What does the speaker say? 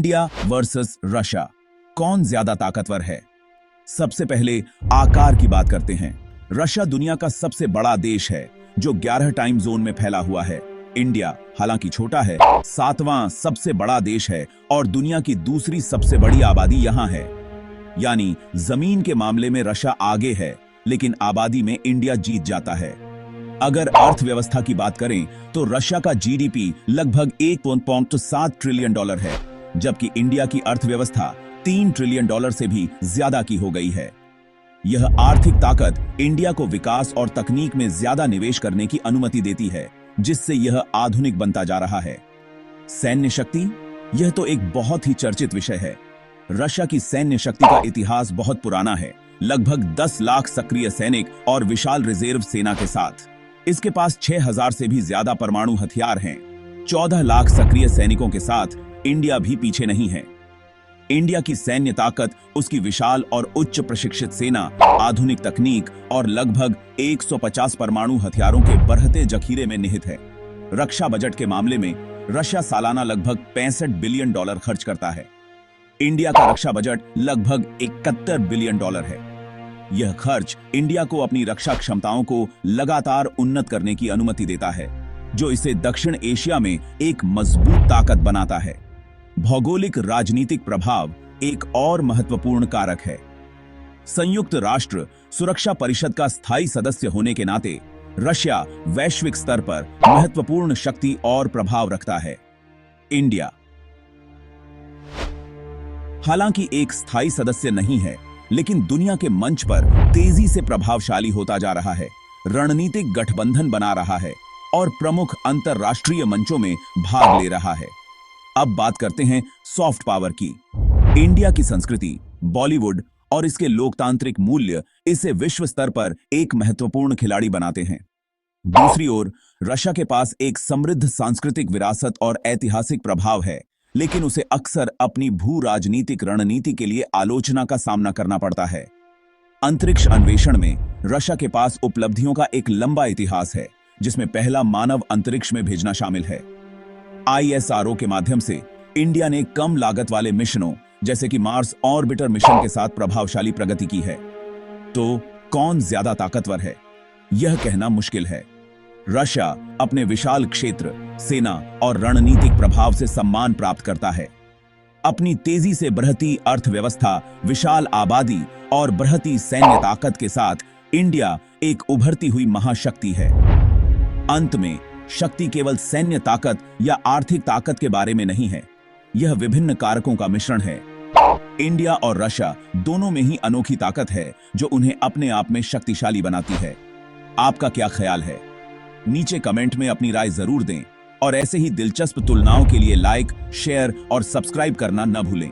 India versus Russia, कौन ज्यादा ताकतवर है? सबसे पहले आकार की बात करते हैं। रशिया दुनिया का सबसे बड़ा देश है जो 11 टाइम जोन में फैला हुआ है। इंडिया हालांकि छोटा है, 7वां सबसे बड़ा देश है और दुनिया की दूसरी सबसे बड़ी आबादी यहां है। यानी जमीन के मामले में रशिया आगे है, लेकिन आबादी में इंडिया जीत जाता है। अगर अर्थव्यवस्था की बात करें तो रशिया का जीडीपी लगभग 1.7 ट्रिलियन डॉलर है, जबकि इंडिया की अर्थव्यवस्था 3 ट्रिलियन डॉलर से भी ज्यादा की हो गई है। यह आर्थिक ताकत इंडिया को विकास और तकनीक में ज्यादा निवेश करने की अनुमति देती है, जिससे यह आधुनिक बनता जा रहा है। सैन्य शक्ति, यह तो एक बहुत ही चर्चित विषय है। रशिया की सैन्य शक्ति का इतिहास बहुत पुराना है, लगभग 10 लाख सक्रिय सैनिक और विशाल रिजर्व सेना के साथ। इसके पास 6000 से भी ज्यादा परमाणु हथियार हैं। 14 लाख सक्रिय सैनिकों के साथ इंडिया भी पीछे नहीं है। इंडिया की सैन्य ताकत उसकी विशाल और उच्च प्रशिक्षित सेना, आधुनिक तकनीक और लगभग 150 परमाणु हथियारों के बढ़ते जखीरे में निहित है। रक्षा बजट के मामले में रशिया सालाना लगभग 65 बिलियन डॉलर खर्च करता है। इंडिया का रक्षा बजट लगभग 71 बिलियन डॉलर है। यह खर्च इंडिया को अपनी रक्षा क्षमताओं को लगातार उन्नत करने की अनुमति देता है, जो इसे दक्षिण एशिया में एक मजबूत ताकत बनाता है। भौगोलिक राजनीतिक प्रभाव एक और महत्वपूर्ण कारक है। संयुक्त राष्ट्र सुरक्षा परिषद का स्थायी सदस्य होने के नाते रशिया वैश्विक स्तर पर महत्वपूर्ण शक्ति और प्रभाव रखता है। इंडिया हालांकि एक स्थायी सदस्य नहीं है, लेकिन दुनिया के मंच पर तेजी से प्रभावशाली होता जा रहा है, रणनीतिक गठबंधन बना रहा है और प्रमुख अंतरराष्ट्रीय मंचों में भाग ले रहा है। अब बात करते हैं सॉफ्ट पावर की। इंडिया की संस्कृति, बॉलीवुड और इसके लोकतांत्रिक मूल्य इसे विश्व स्तर पर एक महत्वपूर्ण खिलाड़ी बनाते हैं। दूसरी ओर रशिया के पास एक समृद्ध सांस्कृतिक विरासत और ऐतिहासिक प्रभाव है, लेकिन उसे अक्सर अपनी भू राजनीतिक रणनीति के लिए आलोचना का सामना करना पड़ता है। अंतरिक्ष अन्वेषण में रशिया के पास उपलब्धियों का एक लंबा इतिहास है, जिसमें पहला मानव अंतरिक्ष में भेजना शामिल है। ISRO के माध्यम से इंडिया ने कम लागत वाले मिशनों जैसे कि मार्स ऑर्बिटर मिशन के साथ प्रभावशाली प्रगति की है। तो कौन ज्यादा ताकतवर है, यह कहना मुश्किल है। रशिया अपने विशाल क्षेत्र, सेना और रणनीतिक प्रभाव से सम्मान प्राप्त करता है। अपनी तेजी से बढ़ती अर्थव्यवस्था, विशाल आबादी और बढ़ती सैन्य ताकत के साथ इंडिया एक उभरती हुई महाशक्ति है। अंत में शक्ति केवल सैन्य ताकत या आर्थिक ताकत के बारे में नहीं है, यह विभिन्न कारकों का मिश्रण है। इंडिया और रशिया दोनों में ही अनोखी ताकत है, जो उन्हें अपने आप में शक्तिशाली बनाती है। आपका क्या ख्याल है? नीचे कमेंट में अपनी राय जरूर दें और ऐसे ही दिलचस्प तुलनाओं के लिए लाइक, शेयर और सब्सक्राइब करना न भूलें।